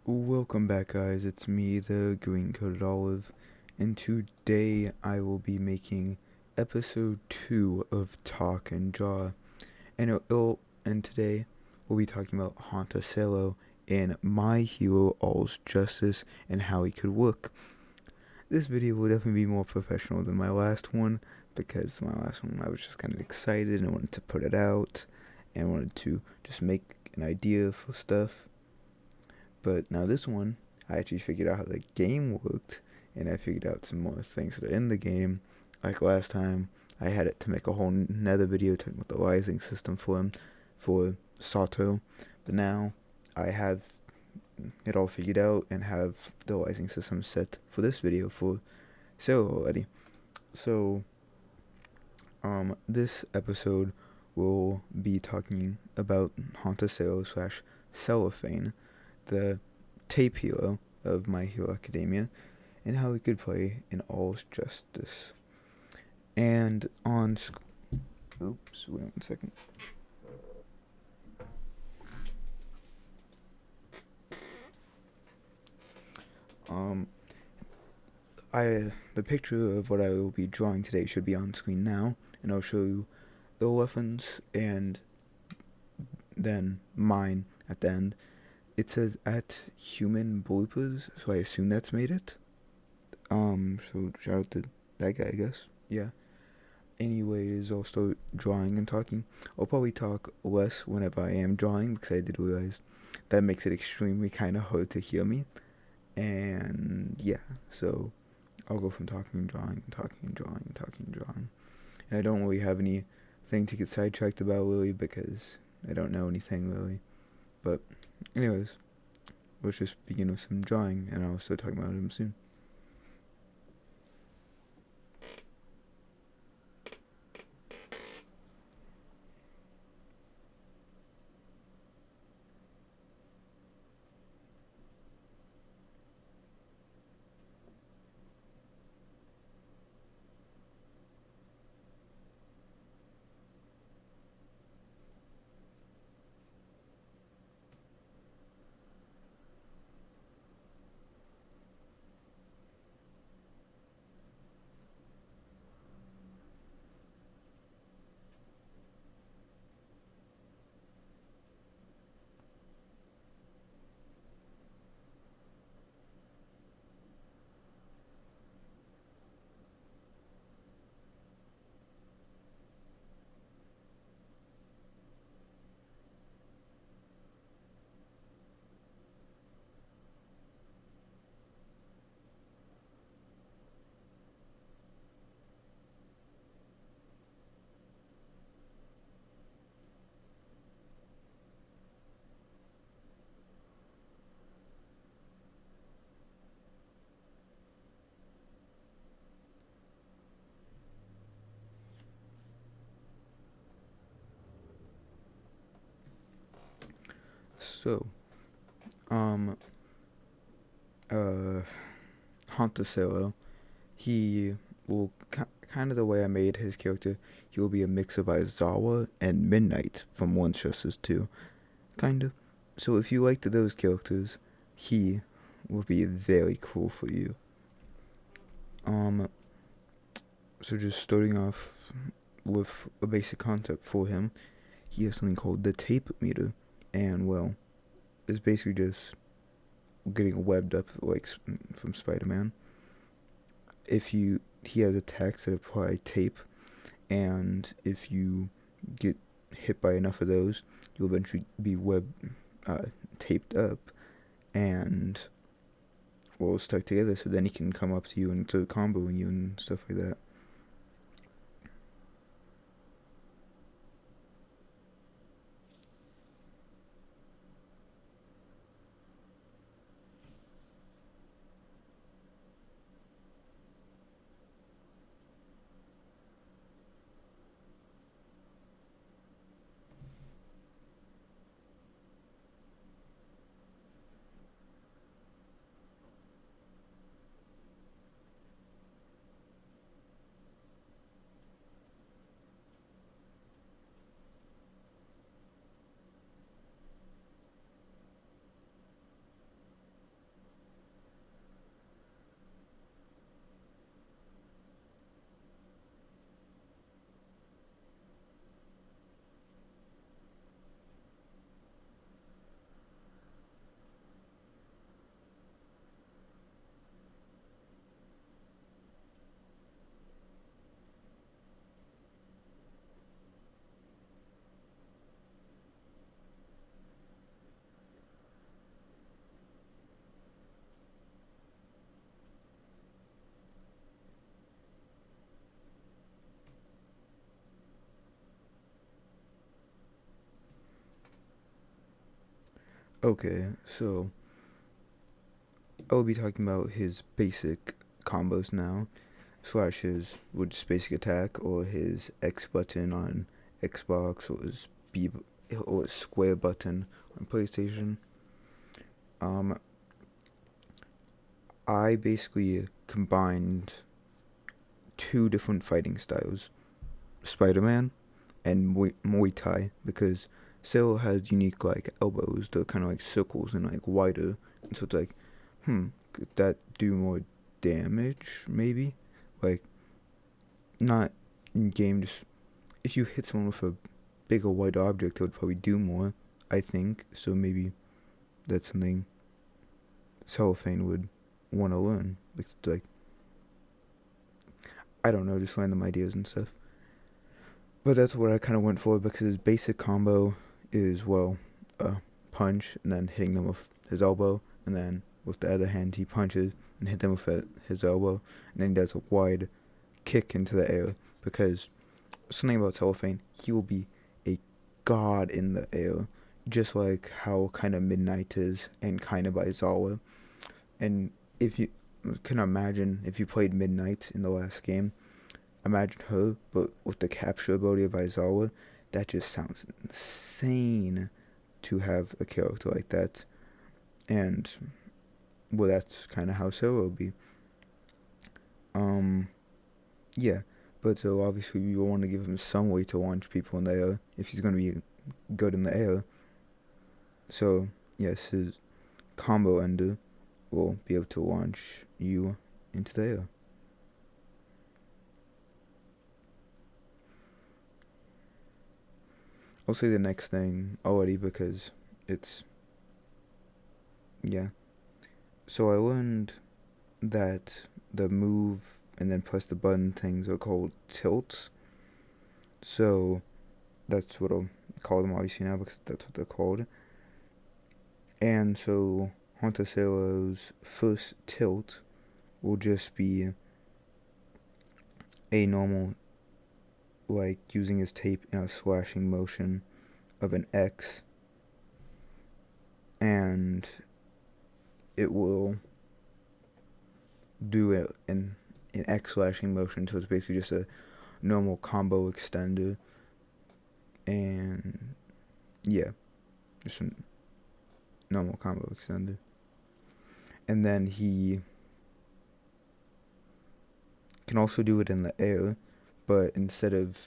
Welcome back, guys. It's me, the Green Coated Olive, and today I will be making episode 2 of Talk and Draw. And today we'll be talking about Hanta Sero and My Hero All's Justice and how he could look. This video will definitely be more professional than my last one because my last one I was just kind of excited and wanted to put it out and wanted to just make an idea for stuff. But now this one, I actually figured out how the game worked, and I figured out some more things that are in the game. Like last time, I had it to make a whole nether video talking about the rising system for him, for Sato. But now, I have it all figured out and have the rising system set for this video for Sero already. So, this episode will be talking about Hanta Sero slash Cellophane, the tape hero of My Hero Academia, and how he could play in All's Justice. And oops, wait 1 second. Um, the picture of what I will be drawing today should be on screen now, and I'll show you the weapons and then mine at the end. It says at human bloopers, so I assume that's made it. So shout out to that guy, I guess. Yeah. Anyways, I'll start drawing and talking. I'll probably talk less whenever I am drawing because I did realize that makes it extremely kind of hard to hear me. And yeah, so I'll go from talking and drawing and talking and drawing and talking and drawing. And I don't really have anything to get sidetracked about really because I don't know anything really. But anyways, let's just begin with some drawing and I'll start talking about him soon. So, um, uh, Hanta Sero, he will kind of the way I made his character. He will be a mix of Aizawa and Midnight from One Justice 2, kind of. So if you liked those characters, he will be very cool for you. Um, so just starting off with a basic concept for him, he has something called the tape meter, and well, it's basically just getting webbed up like from Spider-Man. He has attacks that apply tape, and if you get hit by enough of those, you'll eventually be uh, taped up, and well stuck together. So then he can come up to you and start comboing you and stuff like that. Okay, so I will be talking about his basic combos now, slash his with just basic attack, or his X button on Xbox, or his B or his square button on PlayStation. Um, I basically combined two different fighting styles, Spider-Man and Muay Thai, because Sero has unique like elbows, they're kind of like circles and like wider, and so it's like, could that do more damage? Maybe, like not in game. Just if you hit someone with a bigger white object, it would probably do more. I think so. Maybe that's something Cellophane would want to learn. Like I don't know, just random ideas and stuff. But that's what I kind of went for because his basic combo is, well, punch and then hitting them with his elbow, and then with the other hand he punches and hit them with his elbow, and then he does a wide kick into the air because something about Cellophane, he will be a god in the air, just like how kind of Midnight is and kind of Aizawa. And if you can imagine, if you played Midnight in the last game, imagine her, but with the capture ability of Aizawa, that just sounds insane to have a character like that. And, well, that's kind of how Sero will be. Um, yeah. But so obviously you want to give him some way to launch people in the air if he's going to be good in the air. So, yes, his combo ender will be able to launch you into the air. I'll say the next thing already because it's, yeah. So I learned that the move and then press the button things are called tilts. So that's what I'll call them obviously now because that's what they're called. And so Hanta Sero's first tilt will just be a normal, like using his tape in a slashing motion of an X, and it will do it in an X slashing motion, so it's basically just a normal combo extender, and yeah, just a normal combo extender. And then he can also do it in the air, but instead of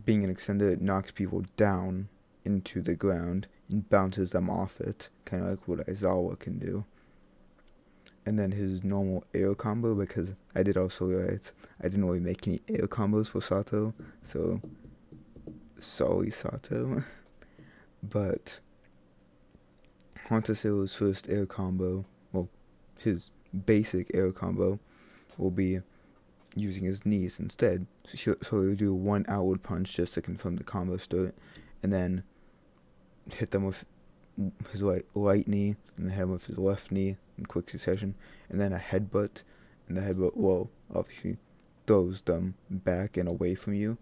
being an extender, it knocks people down into the ground and bounces them off it, kind of like what Aizawa can do. And then his normal air combo, because I did also realize I didn't really make any air combos for Sato, so sorry Sato. But Hantasero's first air combo, well, his basic air combo, will be using his knees instead. So he'll do one outward punch just to confirm the combo start, and then hit them with his right knee, and then hit him with his left knee in quick succession, and then a headbutt, and the headbutt, well, obviously throws them back and away from you,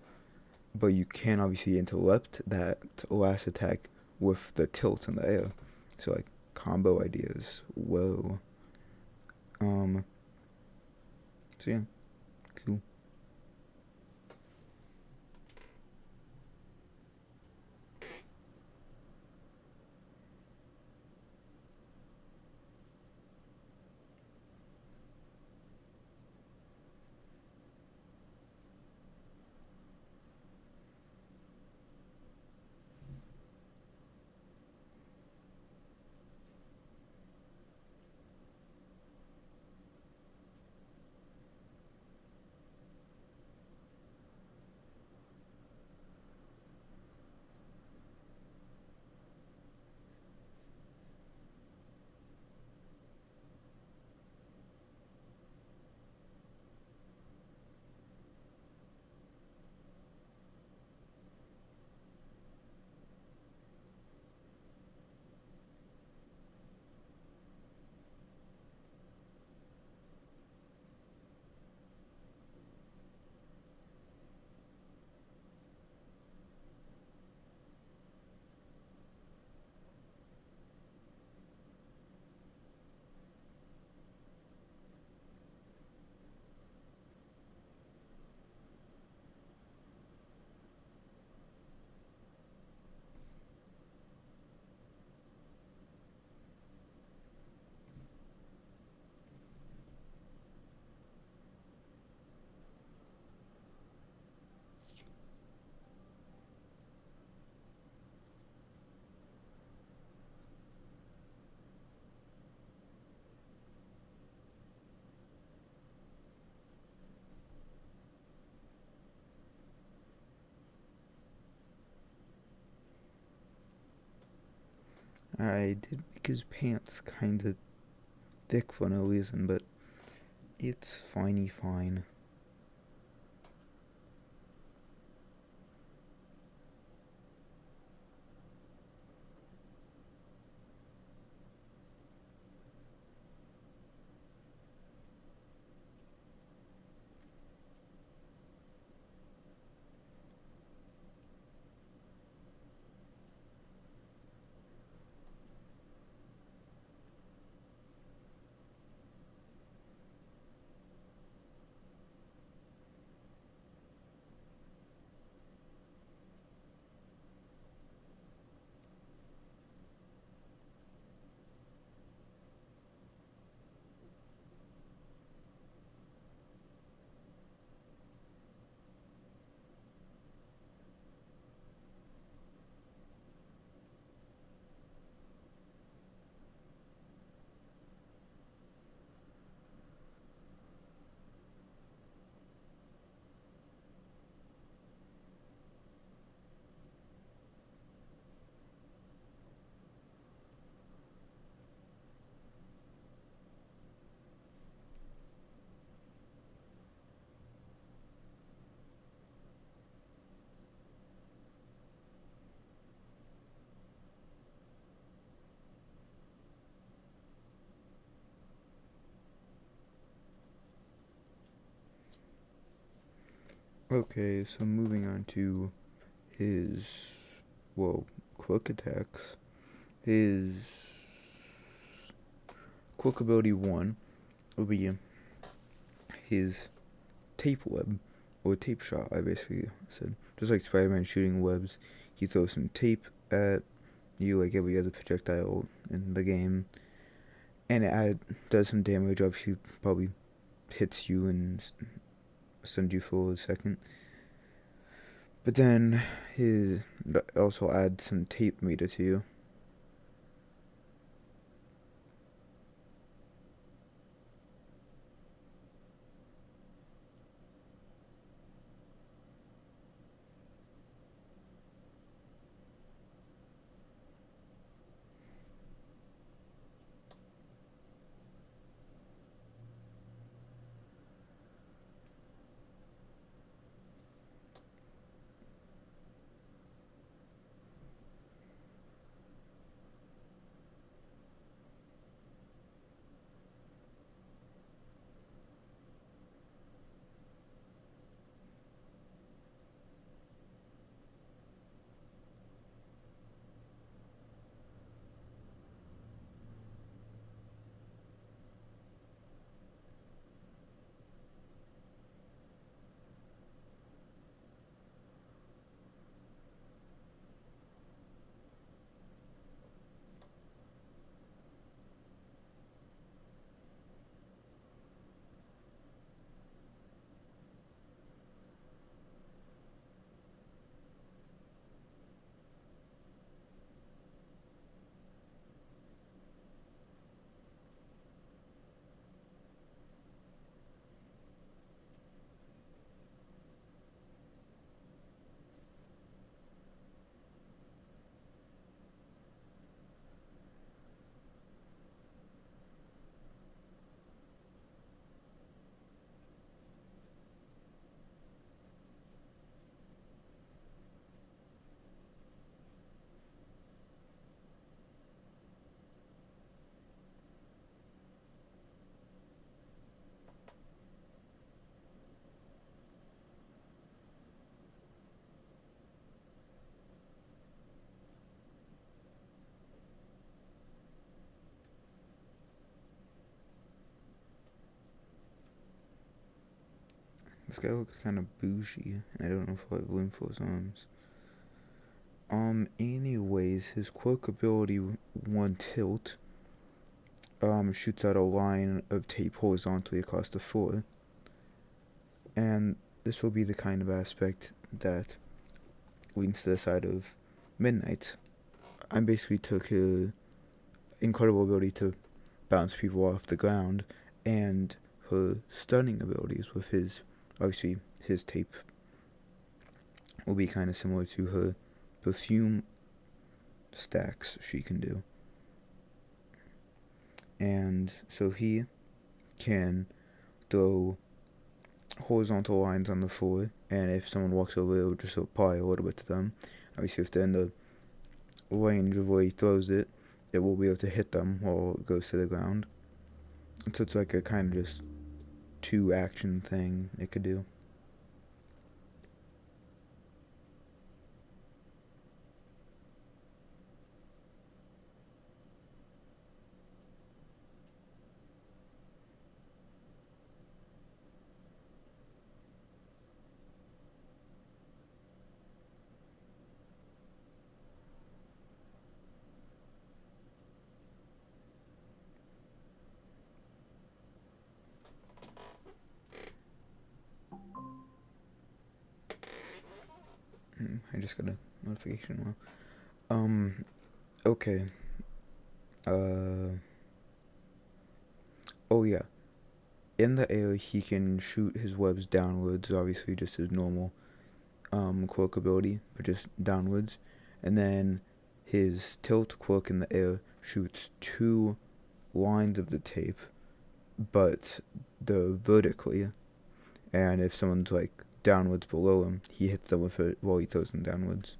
but you can obviously interrupt that last attack with the tilt in the air. So like combo ideas, whoa. So yeah, cool. I did make his pants kinda thick for no reason, but it's finey fine. Okay, so moving on to his, well, quick attacks. His quick ability 1 will be his tape web, or tape shot, I basically said. Just like Spider-Man shooting webs, he throws some tape at you like every other projectile in the game, and it does some damage. Obviously, probably hits you and stuns you for a second. But then he also adds some tape meter to you. This guy looks kind of bougie, and I don't know if I have room for his arms. Anyways, his quirk ability 1 tilt, shoots out a line of tape horizontally across the floor. And this will be the kind of aspect that leans to the side of Midnight. I basically took her incredible ability to bounce people off the ground and her stunning abilities with his, obviously, his tape will be kind of similar to her perfume stacks she can do. and so he can throw horizontal lines on the floor, and if someone walks over, it will just apply a little bit to them. Obviously, if they're in the range of where he throws it, it will be able to hit them while it goes to the ground. And so it's like a kind of just two action thing it could do. I just got a notification. Okay. Oh yeah. In the air, he can shoot his webs downwards, obviously just his normal quirk ability, but just downwards. And then his tilt quirk in the air shoots two lines of the tape, but the vertically. And if someone's like downwards below him, he hits them with it while he throws them downwards.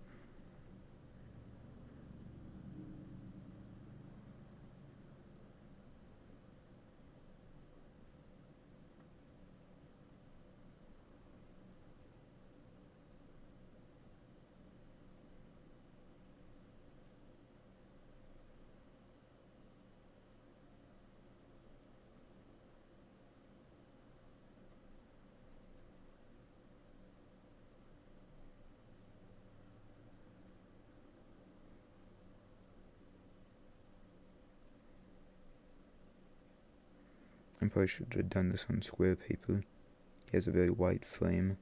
I probably should have done this on square paper. He has a very white flame.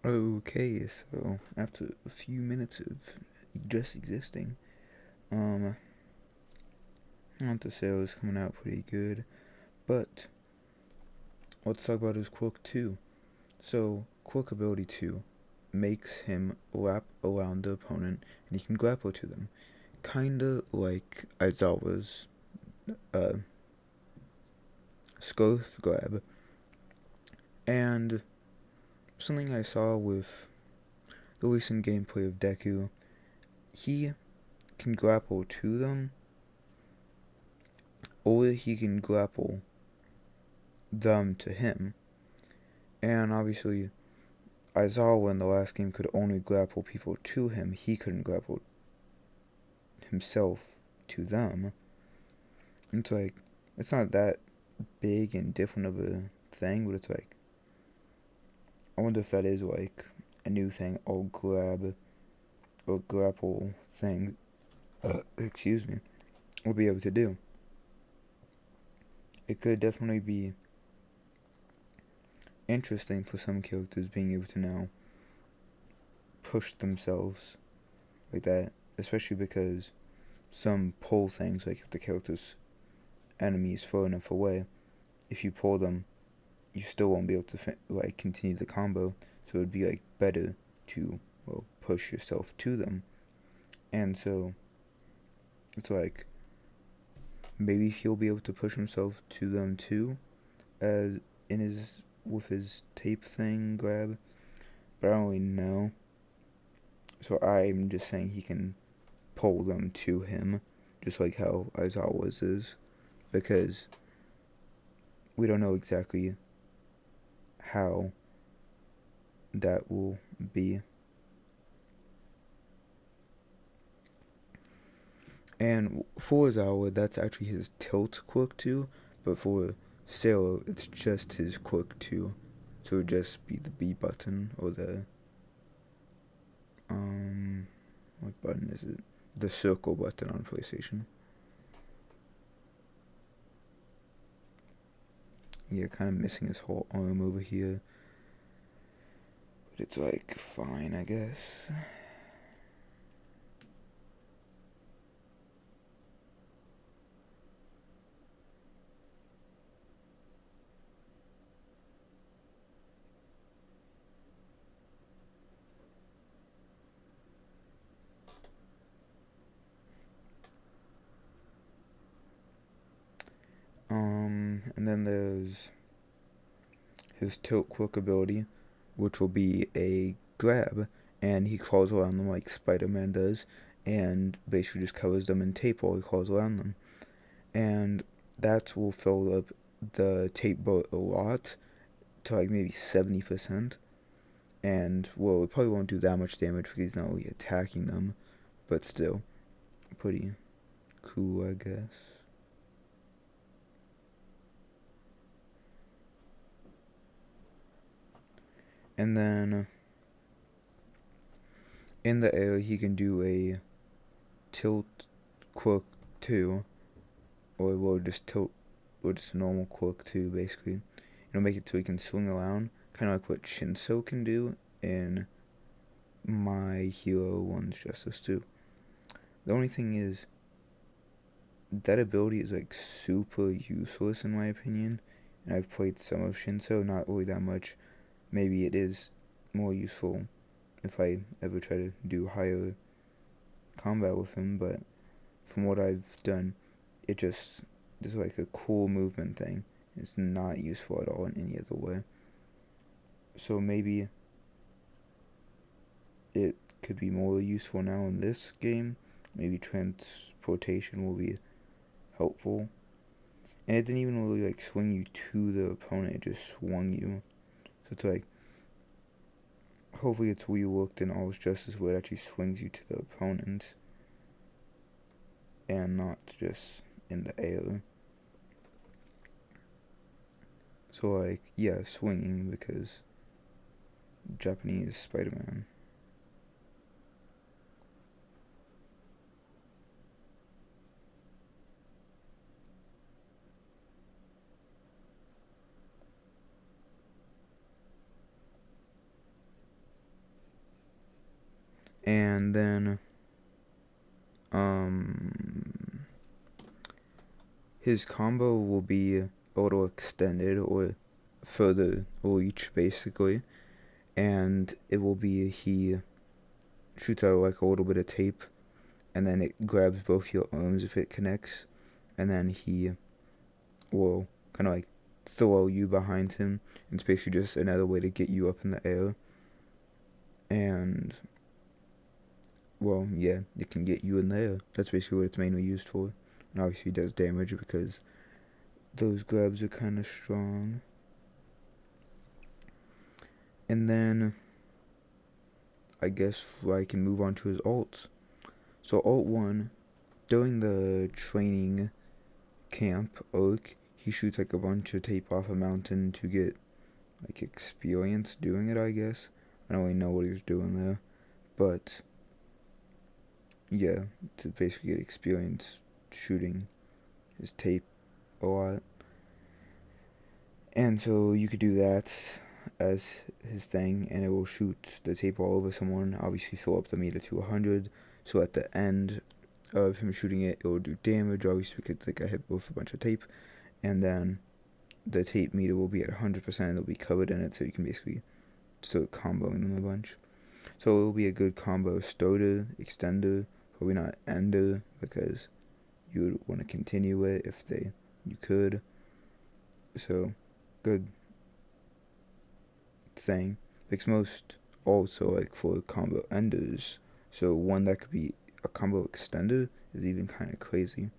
Okay, so after a few minutes of just existing, um, Hanta Sero is coming out pretty good, but let's talk about his quirk 2. So, quirk ability 2 makes him lap around the opponent and he can grapple to them. Kinda like Aizawa's uh, Scoth grab. And something I saw with the recent gameplay of Deku, he can grapple to them, or he can grapple them to him. And obviously, Aizawa in the last game could only grapple people to him. He couldn't grapple himself to them. It's like, it's not that big and different of a thing, but it's like, I wonder if that is like a new thing, or grab, or grapple thing, excuse me, will be able to do. It could definitely be interesting for some characters being able to now push themselves like that, especially because some pull things, like if the character's enemy is far enough away, if you pull them, you still won't be able to like continue the combo. So it'd be like better to push yourself to them, and so it's like maybe he'll be able to push himself to them too, as in his with his tape thing grab, but I don't really know. So I'm just saying he can pull them to him, just like how Aizawa's is, because we don't know exactly how that will be. And for Aizawa, that's actually his tilt quirk too, but for Sero, it's just his quirk too. So it would just be the B button, or the, what button is it? The circle button on PlayStation. Yeah, kind of missing his whole arm over here. But it's like, fine, I guess. And then there's his tilt quirk ability, which will be a grab, and he crawls around them like Spider-Man does, and basically just covers them in tape while he crawls around them. And that will fill up the tape boat a lot, to like maybe 70%. And, well, it probably won't do that much damage because he's not really attacking them, but still, pretty cool, I guess. And then in the air, he can do a tilt quirk 2, or we'll just tilt, or just normal quirk 2, basically. It'll make it so he can swing around, kind of like what Shinso can do in My Hero 1's Justice 2. The only thing is, that ability is like super useless in my opinion, and I've played some of Shinso, not really that much. Maybe it is more useful if I ever try to do higher combat with him, but from what I've done, it just is like a cool movement thing. It's not useful at all in any other way. So maybe it could be more useful now in this game. Maybe transportation will be helpful. And it didn't even really like swing you to the opponent, it just swung you. So it's like, hopefully it's reworked in All's Justice where it actually swings you to the opponent and not just in the air. So like, yeah, swinging, because Japanese Spider-Man. And then um his combo will be a little extended or further reach basically, and it will be he shoots out like a little bit of tape, and then it grabs both your arms if it connects, and then he will kind of like throw you behind him. It's basically just another way to get you up in the air, and well, yeah, it can get you in the air. That's basically what it's mainly used for, and obviously it does damage because those grabs are kind of strong. And then I guess I can move on to his ults. So ult 1, during the training camp arc, he shoots like a bunch of tape off a mountain to get like experience doing it, I guess. I don't really know what he was doing there, but yeah, to basically get experience shooting his tape a lot. And so you could do that as his thing, and it will shoot the tape all over someone, obviously fill up the meter to 100, so at the end of him shooting it, it will do damage, obviously because the guy hit both a bunch of tape, and then the tape meter will be at 100%, it'll be covered in it, so you can basically start comboing them a bunch. So it will be a good combo starter, extender, probably not ender, because you would want to continue it if you could. So, good thing. Because most also like for combo enders, so one that could be a combo extender is even kind of crazy.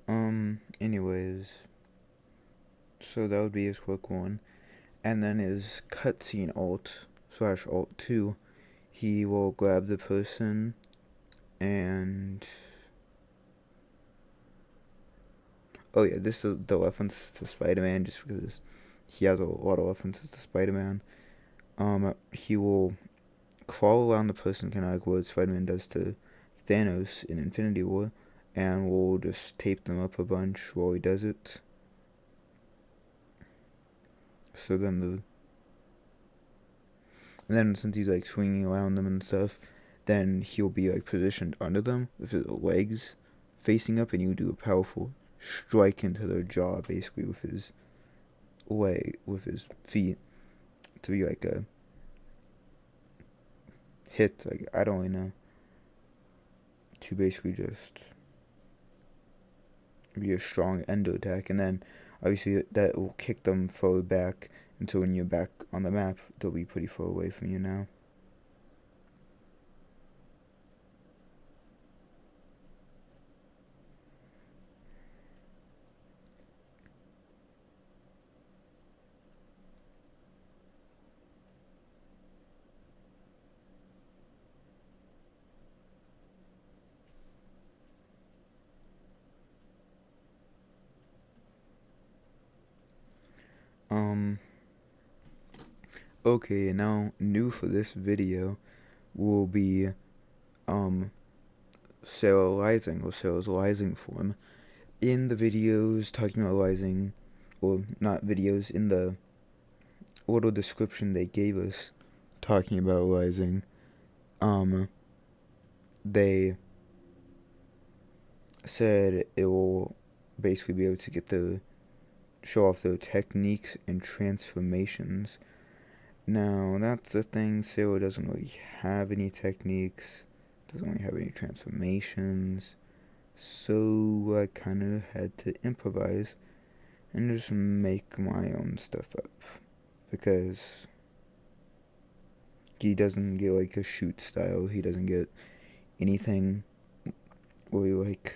Hmm. Anyways, so that would be his quick one. And then his cutscene ult slash ult 2, he will grab the person and. Oh yeah, this is the reference to Spider-Man just because he has a lot of references to Spider-Man. He will crawl around the person, kind of like what Spider-Man does to Thanos in Infinity War, and we'll just tape them up a bunch while he does it. So then and then since he's like swinging around them and stuff, then he'll be like positioned under them with his legs facing up, and you do a powerful strike into their jaw, basically with his feet, to be like a hit. Like I don't really know, to basically just be a strong endo attack, and then obviously that will kick them forward back until when you're back on the map, they'll be pretty far away from you now. Um, okay, now new for this video will be, serializing or serializing form. In the videos talking about Rising, or not videos, in the little description they gave us talking about Rising, they said it will basically be able to get the show off their techniques and transformations. Now that's the thing, Sero doesn't really have any techniques, doesn't really have any transformations, so I kinda had to improvise and just make my own stuff up, because He doesn't get like a shoot style. He doesn't get anything really like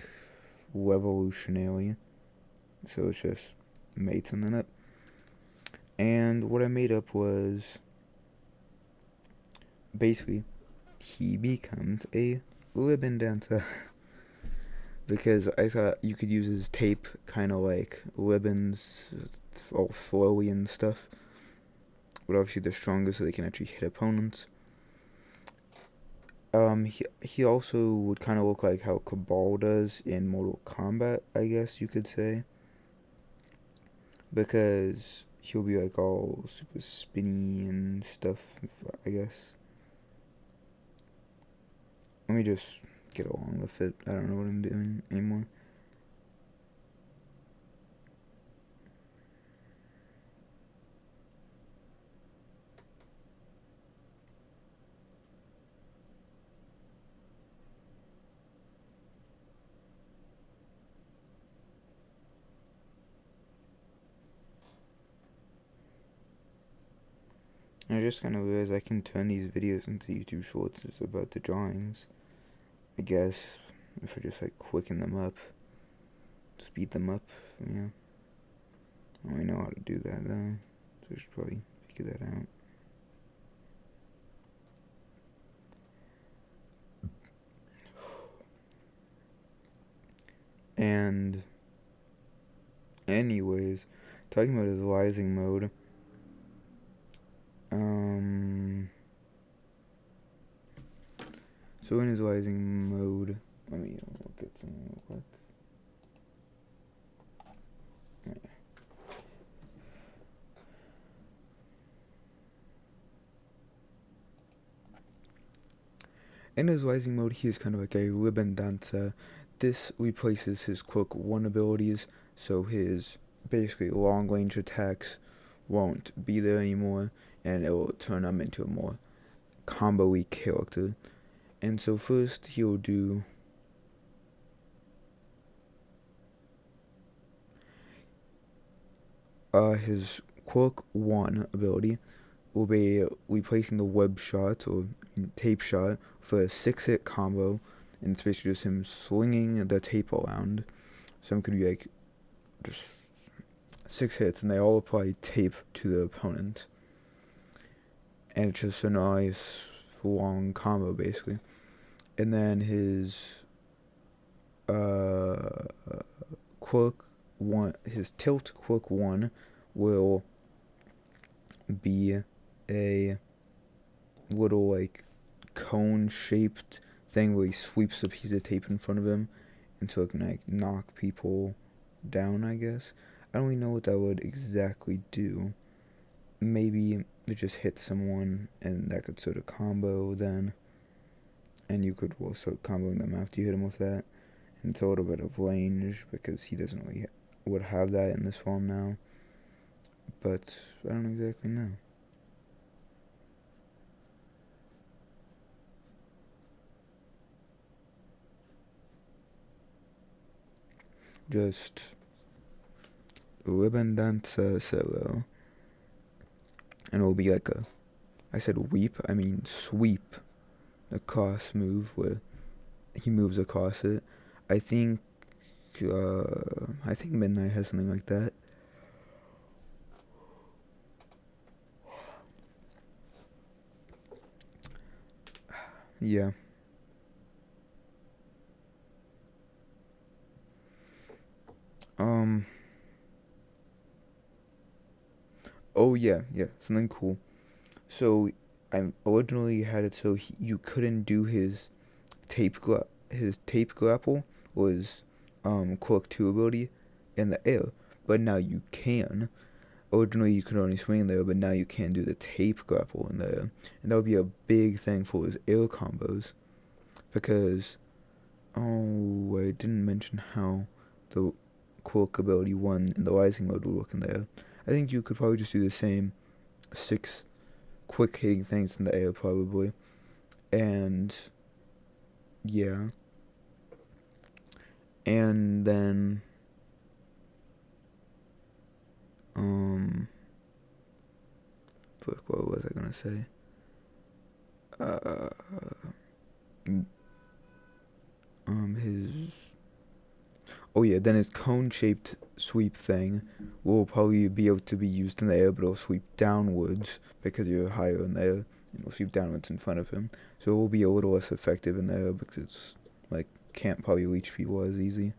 revolutionary. So it's just made something up. And what I made up was basically he becomes a ribbon dancer. Because I thought you could use his tape kind of like ribbons, all flowy and stuff. But obviously they're stronger so they can actually hit opponents. He also would kind of look like how Cabal does in Mortal Kombat, I guess you could say. Because he'll be like all super spinny and stuff, I guess. Let me just get along with it. I don't know what I'm doing anymore. I just kind of realized I can turn these videos into YouTube shorts about the drawings. I guess if I just like quicken them up, speed them up, yeah. I don't really know how to do that though, so I should probably figure that out. And anyways, talking about his rising mode, so in his rising mode, let me look at something real quick. In his rising mode, he is kind of like a ribbon dancer. This replaces his Quirk 1 abilities, so his basically long range attacks won't be there anymore, and it will turn him into a more combo-y character. And so first he'll do his Quirk 1 ability will be replacing the web shot or tape shot for a 6-hit combo, and it's basically just him slinging the tape around. Some could be like just 6 hits, and they all apply tape to the opponent. And it's just a nice long combo basically. And then his Quirk 1, his tilt Quirk 1 will be a little like cone shaped thing where he sweeps a piece of tape in front of him, and so it can like knock people down, I guess. I don't really know what that would exactly do. Maybe it just hit someone and that could sort of combo then, and you could start comboing them after you hit him with that. And it's a little bit of range because he doesn't really would have that in this form now, but I don't exactly know. Just ribbon dancer Sero, and it'll be like I said weep, I mean sweep, a cross move where he moves across it. I think Midnight has something like that. Yeah. Oh yeah, something cool. So I originally had it so you couldn't do his tape grapple was Quirk 2 ability in the air, but now you can. Originally you could only swing in there, but now you can do the tape grapple in the air, and that would be a big thing for his air combos, because I didn't mention how the Quirk ability 1 in the rising mode would work in the air. I think you could probably just do the same 6 quick hitting things in the air probably, and yeah. And then fuck, what was I gonna say? uh, his oh yeah, then his cone-shaped sweep thing will probably be able to be used in the air, but it'll sweep downwards because you're higher in the air, and it'll sweep downwards in front of him. So it will be a little less effective in the air because it's like can't probably reach people as easy.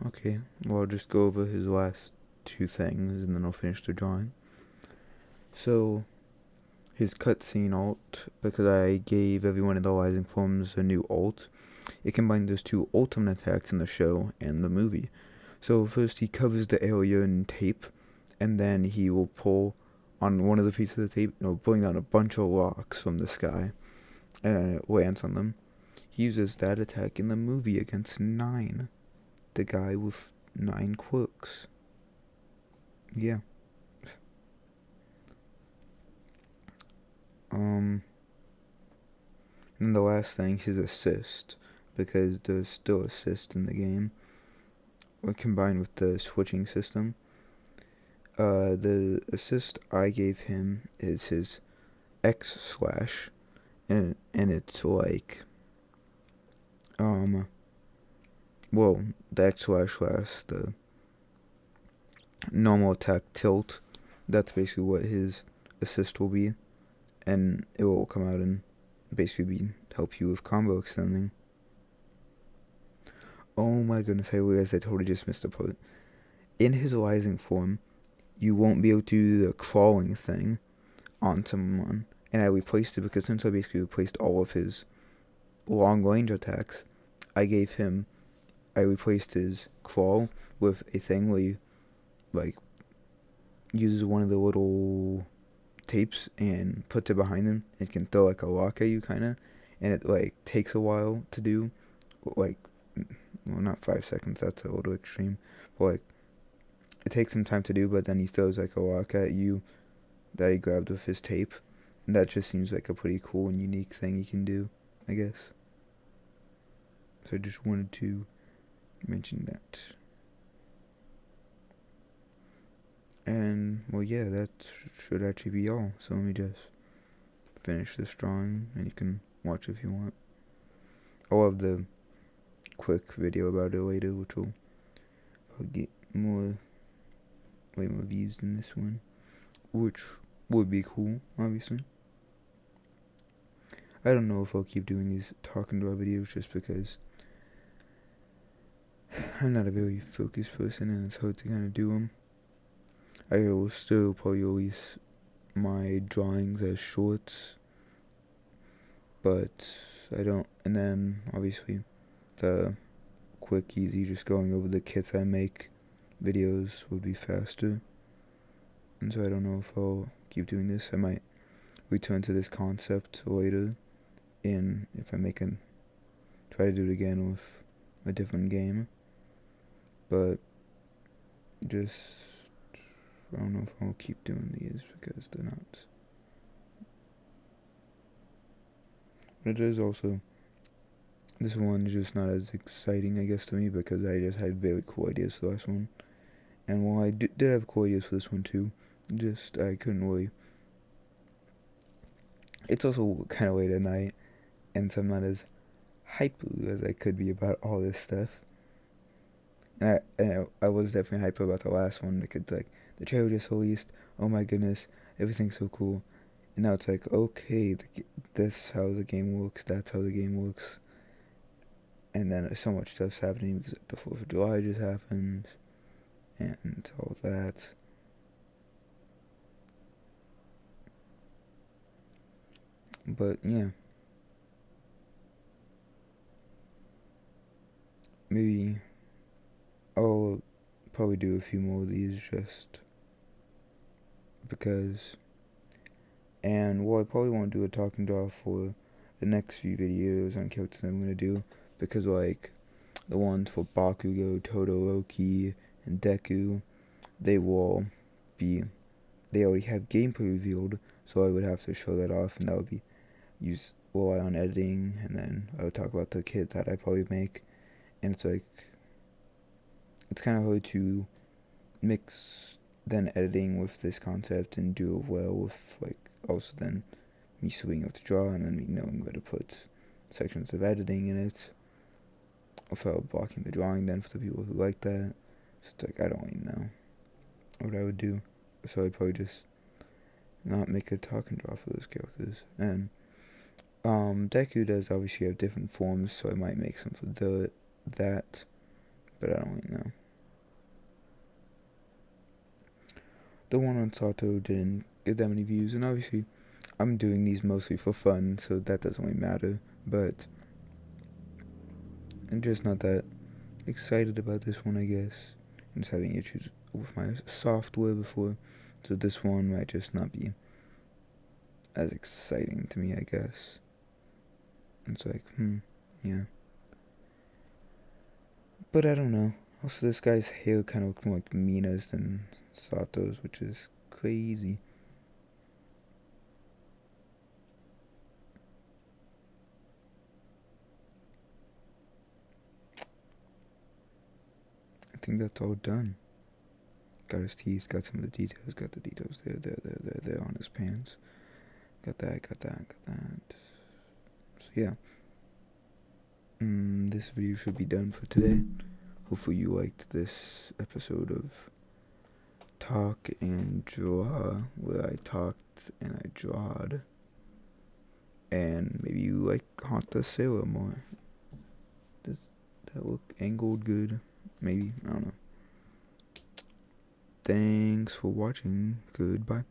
Okay. Well, I'll just go over his last two things and then I'll finish the drawing. So, his cutscene alt, because I gave everyone in the Rising forms a new alt, it combines those two ultimate attacks in the show and the movie. So, first he covers the area in tape, and then he will pull on one of the pieces of tape, bring down a bunch of rocks from the sky, and it lands on them. He uses that attack in the movie against Nine, the guy with 9 quirks. Yeah. And the last thing, his assist, because there's still assist in the game, combined with the switching system. The assist I gave him is his X slash, and it's like, well, the X slash the normal attack tilt. That's basically what his assist will be, and it will come out and basically help you with combo extending. Oh my goodness, I realized I totally just missed a part. In his rising form, you won't be able to do the crawling thing on someone, and I replaced it because since I basically replaced all of his long range attacks, I replaced his crawl with a thing where you like uses one of the little tapes and puts it behind him. It can throw like a rock at you, kinda, and it like takes a while to do, like, well, not 5 seconds. That's a little extreme, but like it takes some time to do. But then he throws like a rock at you that he grabbed with his tape, and that just seems like a pretty cool and unique thing he can do, I guess. So I just wanted to mention that. And, well, yeah, that should actually be all. So let me just finish this drawing, and you can watch if you want. I'll have the quick video about it later, which will get way more views than this one, which would be cool, obviously. I don't know if I'll keep doing these talking draw videos just because I'm not a very focused person and it's hard to kind of do them. I will still probably release my drawings as shorts, but I don't. And then obviously the quick, easy, just going over the kits I make videos would be faster. And so I don't know if I'll keep doing this. I might return to this concept later, and if I try to do it again with a different game. But just, I don't know if I'll keep doing these because they're not It is also, this one is just not as exciting, I guess, to me, because I just had very cool ideas for the last one. And while I did have cool ideas for this one too, just I couldn't really. It's also kind of late at night, and so I'm not as hype as I could be about all this stuff. And I was definitely hype about the last one because like the trailer just released. Oh my goodness, everything's so cool. And now it's like, okay, this how the game looks. That's how the game looks. And then so much stuff's happening because the 4th of July just happened, and all that. But yeah, maybe I'll probably do a few more of these just because. And well, I probably won't do a talking draw for the next few videos on characters I'm gonna do, because like the ones for Bakugo, Todoroki, and Deku, they will be, they already have gameplay revealed, so I would have to show that off, and that would be rely on editing, and then I would talk about the kit that I probably make, and it's like, it's kind of hard to mix then editing with this concept and do it well with like also then me swinging up to draw and then me knowing where to put sections of editing in it without blocking the drawing then for the people who like that. So it's like I don't really know what I would do. So I'd probably just not make a talk and draw for those characters. And Deku does obviously have different forms, so I might make some for that, but I don't really know. The one on Sato didn't get that many views, and obviously I'm doing these mostly for fun, so that doesn't really matter, but I'm just not that excited about this one, I guess. I'm just having issues with my software before, so this one might just not be as exciting to me, I guess. It's like, yeah. But I don't know. Also, this guy's hair kind of looks more like Mina's than Sato's, which is crazy. I think that's all done. Got his teeth, got some of the details, got the details there on his pants. Got that. So yeah. This video should be done for today. Hopefully you liked this episode of Talk and Draw, where I talked and I drawed. And maybe you like Hanta Sero more. Does that look angled good? Maybe, I don't know. Thanks for watching. Goodbye.